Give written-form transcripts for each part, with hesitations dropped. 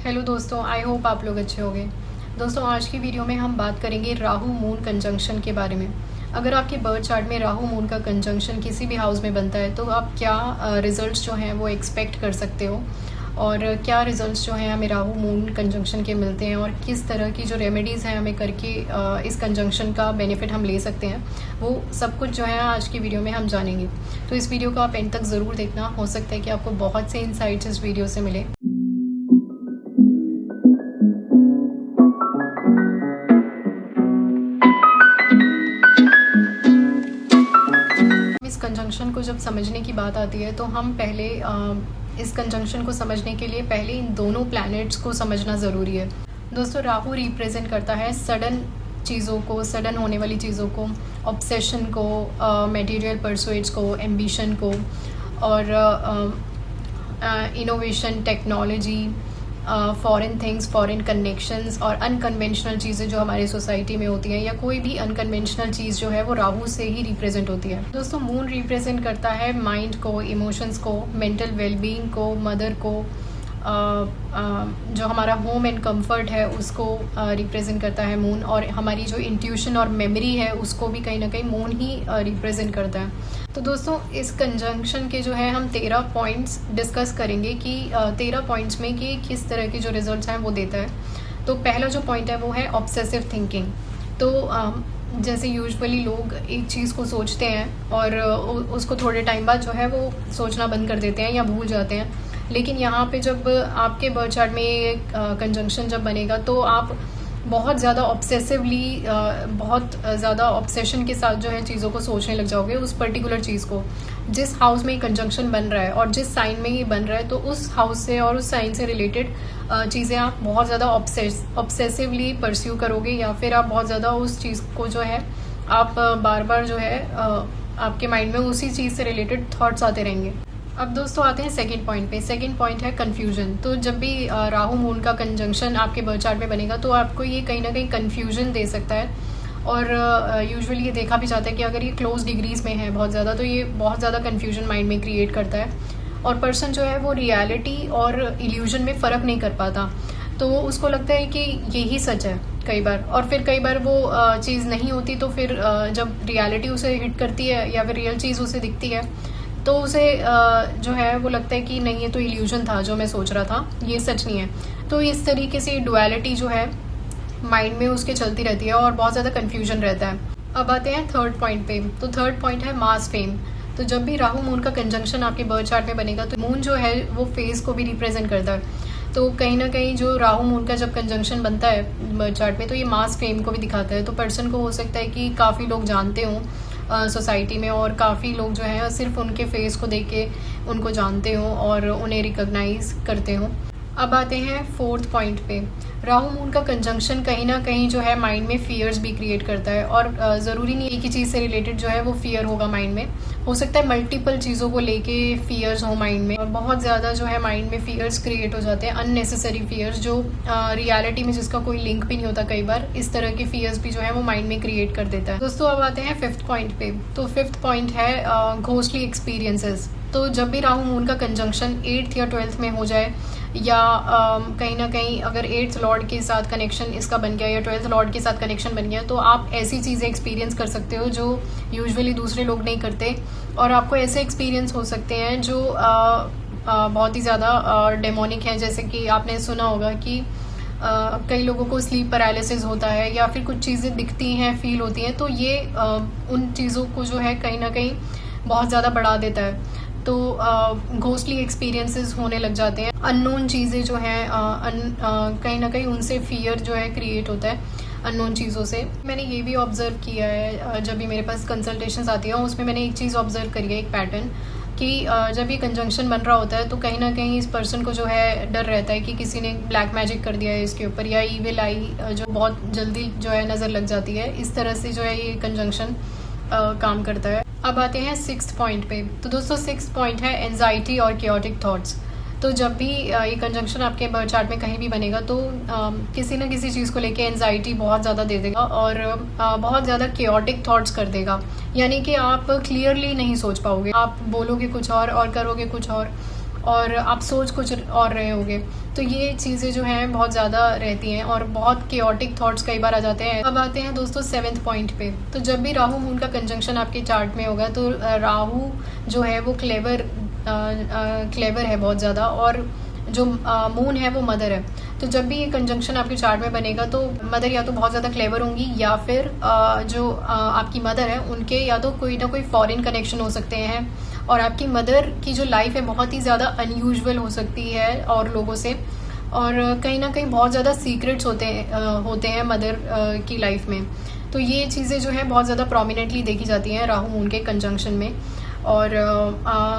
Hello दोस्तों, I hope आप लोग अच्छे होंगे। दोस्तों, आज की वीडियो में हम बात करेंगे राहु मून कंजंक्शन के बारे में। अगर आपके बर्थ चार्ट में राहु मून का कंजंक्शन किसी भी हाउस में बनता है तो आप क्या रिजल्ट्स जो हैं वो एक्सपेक्ट कर सकते हो, और क्या रिजल्ट्स जो हैं हमें राहु मून कंजंक्शन के मिलते हैं, और किस तरह की जो रेमेडीज़ हैं हमें करके इस कंजंक्शन का बेनिफिट हम ले सकते हैं, वो सब कुछ जो है आज की वीडियो में हम जानेंगे। तो इस वीडियो को आप एंड तक ज़रूर देखना, हो सकता है कि आपको बहुत से इंसाइट्स इस वीडियो से मिले। इस कंजंक्शन को जब समझने की बात आती है तो हम पहले इस कंजंक्शन को समझने के लिए पहले इन दोनों प्लैनेट्स को समझना ज़रूरी है। दोस्तों, राहु रिप्रेजेंट करता है सडन चीज़ों को, सडन होने वाली चीज़ों को, ऑब्सेशन को, मटेरियल परसुएट्स को, एम्बिशन को, और innovation, technology, foreign things, foreign connections और अनकन्वेंशनल चीज़ें जो हमारी सोसाइटी में होती हैं, या कोई भी अनकन्वेंशनल चीज़ जो है वो राहु से ही रिप्रेजेंट होती है। दोस्तों, मून रिप्रेजेंट करता है माइंड को, इमोशंस को, मेंटल वेलबींग को, मदर को, जो हमारा होम एंड कंफर्ट है उसको रिप्रेजेंट करता है मून, और हमारी जो इंट्यूशन और मेमोरी है उसको भी कहीं ना कहीं मून ही रिप्रेजेंट करता है। तो दोस्तों, इस कंजंक्शन के जो है हम 13 पॉइंट्स डिस्कस करेंगे कि 13 पॉइंट्स में कि किस तरह के जो रिजल्ट्स हैं वो देता है। तो पहला जो पॉइंट है वो है ऑब्सेसिव थिंकिंग। तो जैसे यूजुअली लोग एक चीज़ को सोचते हैं और उसको थोड़े टाइम बाद जो है वो सोचना बंद कर देते हैं या भूल जाते हैं, लेकिन यहाँ पे जब आपके बर्थ चार्ट में कंजंक्शन जब बनेगा तो आप बहुत ज़्यादा ऑब्सेसिवली, बहुत ज़्यादा ऑब्सेशन के साथ जो है चीज़ों को सोचने लग जाओगे, उस पर्टिकुलर चीज़ को। जिस हाउस में ये कंजंक्शन बन रहा है और जिस साइन में ये बन रहा है, तो उस हाउस से और उस साइन से रिलेटेड चीज़ें आप बहुत ज़्यादा ऑब्सेसिवली परस्यू करोगे, या फिर आप बहुत ज़्यादा उस चीज़ को जो है आप बार बार जो है आपके माइंड में उसी चीज़ से रिलेटेड थॉट्स आते रहेंगे। अब दोस्तों आते हैं सेकंड पॉइंट पे। सेकंड पॉइंट है कन्फ्यूजन। तो जब भी राहु मून का कंजंक्शन आपके बर्थ चार्ट में बनेगा तो आपको ये कहीं ना कहीं कन्फ्यूजन दे सकता है, और यूजुअली ये देखा भी जाता है कि अगर ये क्लोज डिग्रीज में है बहुत ज़्यादा, तो ये बहुत ज़्यादा कन्फ्यूजन माइंड में क्रिएट करता है, और पर्सन जो है वो रियलिटी और इल्यूजन में फ़र्क नहीं कर पाता। तो उसको लगता है कि यही सच है कई बार, और फिर कई बार वो चीज़ नहीं होती, तो फिर जब रियलिटी उसे हिट करती है या फिर रियल चीज़ उसे दिखती है तो उसे जो है वो लगता है कि नहीं, ये तो इल्यूजन था, जो मैं सोच रहा था ये सच नहीं है। तो इस तरीके से डुअलिटी जो है माइंड में उसके चलती रहती है और बहुत ज़्यादा कन्फ्यूजन रहता है। अब आते हैं थर्ड पॉइंट पे। तो थर्ड पॉइंट है मास फेम। तो जब भी राहु मून का कंजंक्शन आपके बर्थ चार्ट में बनेगा तो मून जो है वो फेस को भी रिप्रेजेंट करता है। तो कहीं ना कहीं जो राहु मून का जब कंजंक्शन बनता है बर्थ चार्ट में, तो ये मास फेम को भी दिखाता है। तो पर्सन को हो सकता है कि काफ़ी लोग जानते हों सोसाइटी में, और काफ़ी लोग जो है सिर्फ उनके फेस को देख के उनको जानते हो और उन्हें रिकॉग्नाइज करते हो। अब आते हैं फोर्थ पॉइंट पे। राहु मून का कंजंक्शन कहीं ना कहीं जो है माइंड में फियर्स भी क्रिएट करता है, और ज़रूरी नहीं एक ही चीज़ से रिलेटेड जो है वो फियर होगा माइंड में। हो सकता है मल्टीपल चीज़ों को लेके फियर्स हो माइंड में, और बहुत ज़्यादा जो है माइंड में फियर्स क्रिएट हो जाते हैं, अननेसेसरी फियर्स जो रियलिटी में जिसका कोई लिंक भी नहीं होता। कई बार इस तरह के फियर्स भी जो है वो माइंड में क्रिएट कर देता है। दोस्तों, अब आते हैं फिफ्थ पॉइंट पे। तो फिफ्थ पॉइंट है घोस्टली एक्सपीरियंसेस। तो जब भी राहु मून का कंजंक्शन 8th या 12th में हो जाए, या कहीं ना कहीं अगर 8th लॉर्ड के साथ कनेक्शन इसका बन गया या 12th लॉर्ड के साथ कनेक्शन बन गया, तो आप ऐसी चीज़ें एक्सपीरियंस कर सकते हो जो यूजुअली दूसरे लोग नहीं करते, और आपको ऐसे एक्सपीरियंस हो सकते हैं जो बहुत ही ज़्यादा डेमोनिक हैं। जैसे कि आपने सुना होगा कि कई लोगों को स्लीप पैरालिसिस होता है, या फिर कुछ चीज़ें दिखती हैं, फील होती हैं, तो ये उन चीज़ों को जो है कहीं ना कहीं बहुत ज़्यादा बढ़ा देता है। तो घोस्टली एक्सपीरियंसेस होने लग जाते हैं। अननोन चीज़ें जो हैं कहीं ना कहीं उनसे फियर जो है क्रिएट होता है अननोन चीज़ों से। मैंने ये भी ऑब्ज़र्व किया है, जब भी मेरे पास कंसल्टेशंस आती हैं उसमें मैंने एक चीज़ ऑब्ज़र्व करी है, एक पैटर्न, कि जब ये कंजंक्शन बन रहा होता है तो कहीं ना कहीं इस पर्सन को जो है डर रहता है कि किसी ने ब्लैक मैजिक कर दिया है इसके ऊपर, या ईविल आई जो बहुत जल्दी जो है नज़र लग जाती है। इस तरह से जो है ये कंजंक्शन काम करता है। अब आते हैं सिक्स्थ पॉइंट पे। तो दोस्तों, सिक्स्थ पॉइंट है एंजाइटी और केओटिक थॉट्स। तो जब भी ये कंजंक्शन आपके बर्थ चार्ट में कहीं भी बनेगा तो किसी न किसी चीज़ को लेके एंजाइटी बहुत ज़्यादा दे देगा, और बहुत ज़्यादा केओटिक थॉट्स कर देगा। यानी कि आप क्लियरली नहीं सोच पाओगे, आप बोलोगे कुछ और करोगे कुछ और, और आप सोच कुछ और रहे होगे। तो ये चीज़ें जो हैं बहुत ज़्यादा रहती हैं और बहुत केओटिक थॉट्स कई बार आ जाते हैं। अब आते हैं दोस्तों 7th पॉइंट पे। तो जब भी राहु मून का कंजंक्शन आपके चार्ट में होगा तो राहु जो है वो क्लेवर है बहुत ज़्यादा, और जो मून है वो मदर है। तो जब भी ये कंजंक्शन आपके चार्ट में बनेगा तो मदर या तो बहुत ज़्यादा क्लेवर होंगी, या फिर जो आपकी मदर है उनके या तो कोई ना कोई फॉरेन कनेक्शन हो सकते हैं, और आपकी मदर की जो लाइफ है बहुत ही ज़्यादा अनयूजुअल हो सकती है और लोगों से, और कहीं ना कहीं बहुत ज़्यादा सीक्रेट्स होते हैं मदर की लाइफ में। तो ये चीज़ें जो है बहुत ज़्यादा प्रोमिनेंटली देखी जाती हैं राहु मून के कंजंक्शन में। और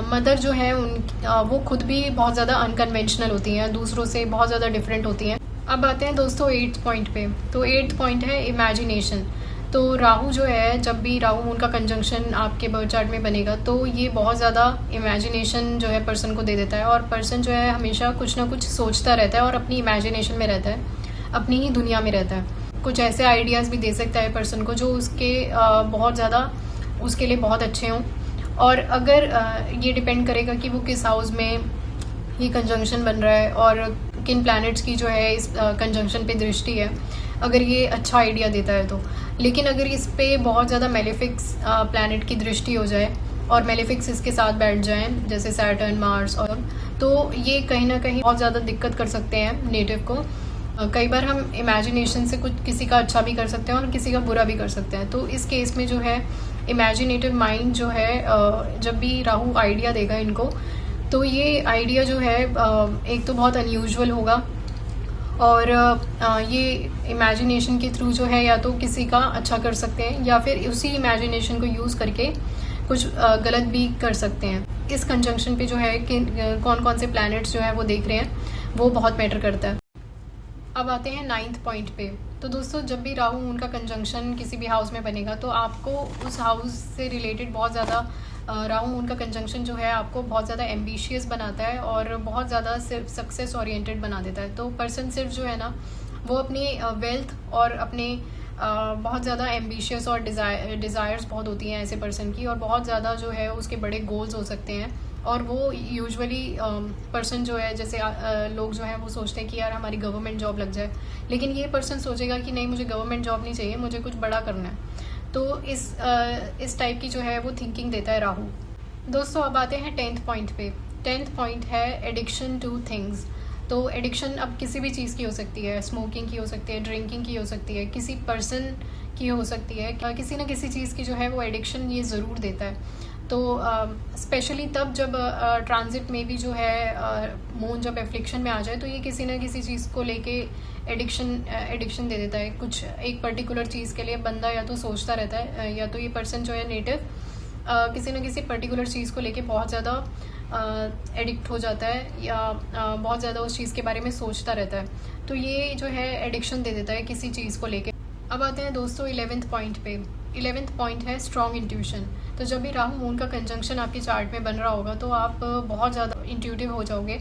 मदर जो है वो खुद भी बहुत ज़्यादा अनकन्वेंशनल होती हैं, दूसरों से बहुत ज़्यादा डिफरेंट होती हैं। अब आते हैं दोस्तों 8th पॉइंट पे। तो 8th पॉइंट है इमेजिनेशन। तो राहु जो है, जब भी राहु मून का कंजंक्शन आपके बर्थ चार्ट में बनेगा तो ये बहुत ज़्यादा इमेजिनेशन जो है पर्सन को दे देता है, और पर्सन जो है हमेशा कुछ ना कुछ सोचता रहता है और अपनी इमेजिनेशन में रहता है, अपनी ही दुनिया में रहता है। कुछ ऐसे आइडियाज़ भी दे सकता है पर्सन को जो उसके बहुत ज़्यादा उसके लिए बहुत अच्छे हों। और अगर ये डिपेंड करेगा कि वो किस हाउस में ये कंजंक्शन बन रहा है और किन प्लैनेट्स की जो है इस कंजंक्शन पे दृष्टि है, अगर ये अच्छा आइडिया देता है तो। लेकिन अगर इस पे बहुत ज़्यादा मेलेफिक्स प्लैनेट की दृष्टि हो जाए और मेलेफिक्स इसके साथ बैठ जाएं, जैसे सैटर्न, मार्स, और तो ये कहीं ना कहीं बहुत ज़्यादा दिक्कत कर सकते हैं नेटिव को। कई बार हम इमेजिनेशन से कुछ किसी का अच्छा भी कर सकते हैं और किसी का बुरा भी कर सकते हैं। तो इस केस में जो है इमेजिनेटिव माइंड जो है, जब भी राहु आइडिया देगा इनको, तो ये आइडिया जो है एक तो बहुत अनयूजुअल होगा, और ये इमेजिनेशन के थ्रू जो है या तो किसी का अच्छा कर सकते हैं, या फिर उसी इमेजिनेशन को यूज़ करके कुछ गलत भी कर सकते हैं। इस कंजंक्शन पे जो है कि कौन कौन से प्लैनेट्स जो है वो देख रहे हैं, वो बहुत मैटर करता है। अब आते हैं 9th पॉइंट पे। तो दोस्तों जब भी राहु मून का कंजंक्शन किसी भी हाउस में बनेगा तो आपको उस हाउस से रिलेटेड बहुत ज़्यादा राहु मून का कंजंक्शन जो है आपको बहुत ज़्यादा एम्बिशियस बनाता है और बहुत ज़्यादा सिर्फ सक्सेस ओरिएंटेड बना देता है। तो पर्सन सिर्फ जो है ना वो अपनी वेल्थ और अपने बहुत ज़्यादा एम्बिशियस और डिज़ायर्स बहुत होती हैं ऐसे पर्सन की, और बहुत ज़्यादा जो है उसके बड़े गोल्स हो सकते हैं। और वो यूजुअली पर्सन जो है, जैसे लोग जो हैं वो सोचते हैं कि यार हमारी गवर्नमेंट जॉब लग जाए, लेकिन ये पर्सन सोचेगा कि नहीं, मुझे गवर्नमेंट जॉब नहीं चाहिए, मुझे कुछ बड़ा करना है। तो इस टाइप की जो है वो थिंकिंग देता है राहु। दोस्तों अब आते हैं 10th पॉइंट पे। 10th पॉइंट है एडिक्शन टू थिंग्स। तो एडिक्शन अब किसी भी चीज़ की हो सकती है, स्मोकिंग की हो सकती है, ड्रिंकिंग की हो सकती है, किसी पर्सन की हो सकती है, किसी ना किसी चीज़ की जो है वो एडिक्शन ये ज़रूर देता है। तो स्पेशली तब जब ट्रांजिट में भी जो है मून जब एफ्लिक्शन में आ जाए तो ये किसी ना किसी चीज़ को लेके एडिक्शन दे देता है। कुछ एक पर्टिकुलर चीज़ के लिए बंदा या तो सोचता रहता है, या तो ये पर्सन जो है नेटिव किसी न किसी पर्टिकुलर चीज़ को लेके बहुत ज़्यादा एडिक्ट हो जाता है, या बहुत ज़्यादा उस चीज़ के बारे में सोचता रहता है। तो ये जो है एडिक्शन दे देता है किसी चीज़ को लेके। अब आते हैं दोस्तों 11th पॉइंट पे। 11th पॉइंट है स्ट्रॉन्ग इंट्यूशन। तो जब भी राहु मून का कंजंक्शन आपके चार्ट में बन रहा होगा तो आप बहुत ज़्यादा इंट्यूटिव हो जाओगे,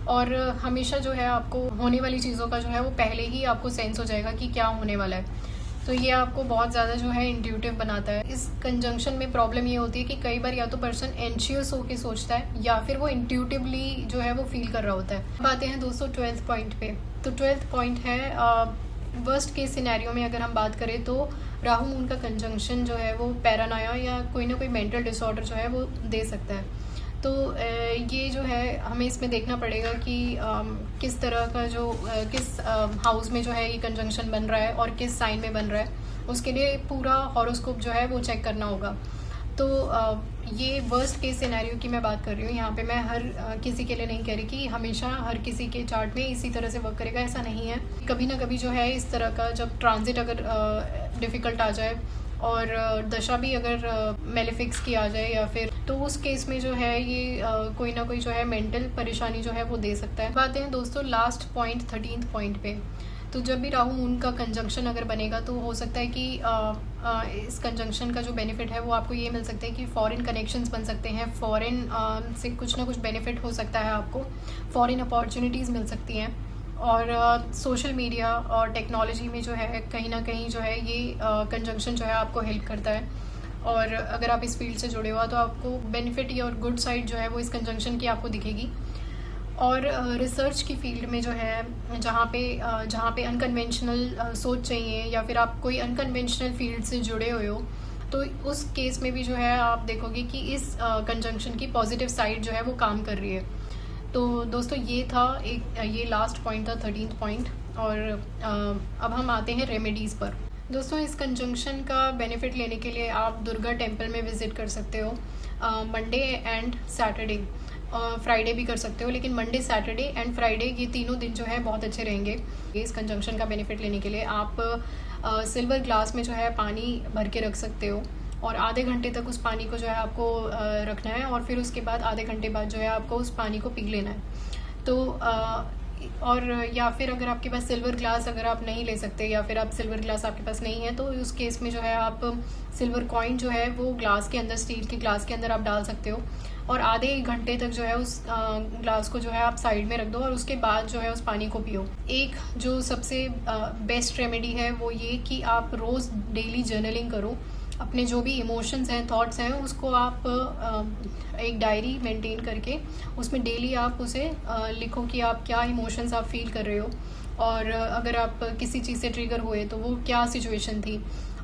और हमेशा जो है आपको होने वाली चीज़ों का जो है वो पहले ही आपको सेंस हो जाएगा कि क्या होने वाला है। तो ये आपको बहुत ज़्यादा जो है इंट्यूटिव बनाता है। इस कंजंक्शन में प्रॉब्लम ये होती है कि कई बार या तो पर्सन एंशियस होकर सोचता है, या फिर वो इंट्यूटिवली जो है वो फील कर रहा होता है। अब आते हैं दोस्तों 12th पॉइंट पे। तो 12th पॉइंट है वर्स्ट केस सिनेरियो में अगर हम बात करें तो राहु मून का कंजंक्शन जो है वो पैरानोया या कोई ना कोई मेंटल डिसऑर्डर जो है वो दे सकता है। तो ये जो है हमें इसमें देखना पड़ेगा कि किस तरह का जो किस हाउस में जो है ये कंजंक्शन बन रहा है और किस साइन में बन रहा है, उसके लिए पूरा हॉरोस्कोप जो है वो चेक करना होगा। तो ये वर्स्ट केस सिनेरियो की मैं बात कर रही हूँ यहाँ पे। मैं हर किसी के लिए नहीं कह रही कि हमेशा हर किसी के चार्ट में इसी तरह से वर्क करेगा, ऐसा नहीं है। कभी ना कभी जो है इस तरह का जब ट्रांजिट अगर डिफ़िकल्ट आ जाए और दशा भी अगर मेलेफिक्स की आ जाए या फिर, तो उस केस में जो है ये कोई ना कोई जो है मेंटल परेशानी जो है वो दे सकता है। बातें हैं दोस्तों लास्ट पॉइंट 13th पॉइंट पे। तो जब भी राहु मून का कंजंक्शन अगर बनेगा तो हो सकता है कि इस कंजंक्शन का जो बेनिफिट है वो आपको ये मिल सकता है कि फॉरेन कनेक्शंस बन सकते हैं, फॉरेन से कुछ ना कुछ बेनिफिट हो सकता है आपको, फॉरेन अपॉर्चुनिटीज़ मिल सकती हैं। और सोशल मीडिया और टेक्नोलॉजी में जो है कहीं ना कहीं जो है ये कंजंक्शन जो है आपको हेल्प करता है। और अगर आप इस फील्ड से जुड़े हो तो आपको बेनिफिट या और गुड साइड जो है वो इस कंजंक्शन की आपको दिखेगी। और रिसर्च की फील्ड में जो है जहाँ पे अनकन्वेंशनल सोच चाहिए या फिर आप कोई अनकन्वेंशनल फील्ड से जुड़े हुए हो, तो उस केस में भी जो है आप देखोगे कि इस कंजंक्शन की पॉजिटिव साइड जो है वो काम कर रही है। तो दोस्तों ये था ये लास्ट पॉइंट था 13th पॉइंट। और अब हम आते हैं रेमेडीज़ पर। दोस्तों इस कंजंक्शन का बेनिफिट लेने के लिए आप दुर्गा टेम्पल में विज़िट कर सकते हो मंडे एंड सैटरडे, फ्राइडे भी कर सकते हो, लेकिन मंडे सैटरडे एंड फ्राइडे ये तीनों दिन जो है बहुत अच्छे रहेंगे। इस कंजंक्शन का बेनिफिट लेने के लिए आप सिल्वर ग्लास में जो है पानी भर के रख सकते हो और आधे घंटे तक उस पानी को जो है आपको रखना है और फिर उसके बाद आधे घंटे बाद जो है आपको उस पानी को पी लेना है। तो और या फिर अगर आपके पास सिल्वर ग्लास अगर आप नहीं ले सकते या फिर आप सिल्वर ग्लास आपके पास नहीं है, तो उस केस में जो है आप सिल्वर कॉइन जो है वो ग्लास के अंदर, स्टील के ग्लास के अंदर आप डाल सकते हो और आधे घंटे तक जो है उस ग्लास को जो है आप साइड में रख दो और उसके बाद जो है उस पानी को पियो। एक जो सबसे बेस्ट रेमेडी है वो ये कि आप रोज़ डेली जर्नलिंग करो। अपने जो भी इमोशंस हैं, थॉट्स हैं, उसको आप एक डायरी मेंटेन करके उसमें डेली आप उसे लिखो कि आप क्या इमोशंस आप फील कर रहे हो और अगर आप किसी चीज़ से ट्रिगर हुए तो वो क्या सिचुएशन थी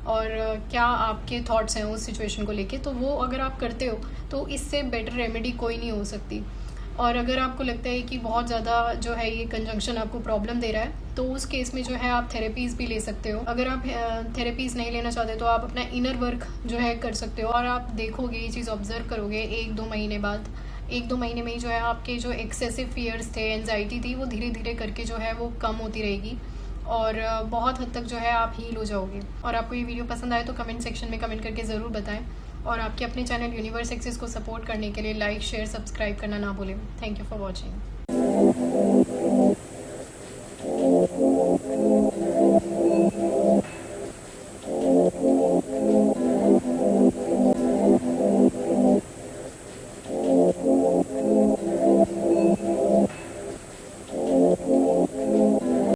और क्या आपके थॉट्स हैं उस सिचुएशन को लेके। तो वो अगर आप करते हो तो इससे बेटर रेमेडी कोई नहीं हो सकती। और अगर आपको लगता है कि बहुत ज़्यादा जो है ये कंजंक्शन आपको प्रॉब्लम दे रहा है, तो उस केस में जो है आप थेरेपीज़ भी ले सकते हो। अगर आप थेरेपीज़ नहीं लेना चाहते तो आप अपना इनर वर्क जो है कर सकते हो और आप देखोगे ये चीज़ ऑब्जर्व करोगे 1-2 महीने बाद, 1-2 महीने में ही जो है आपके जो एक्सेसिव फियर्स थे, एंजाइटी थी, वो धीरे धीरे करके जो है वो कम होती रहेगी और बहुत हद तक जो है आप हील हो जाओगे। और आपको ये वीडियो पसंद आए तो कमेंट सेक्शन में कमेंट करके ज़रूर बताएं और आपके अपने चैनल यूनिवर्स एक्सेस को सपोर्ट करने के लिए लाइक, शेयर, सब्सक्राइब करना ना भूलें। Thank you for watching.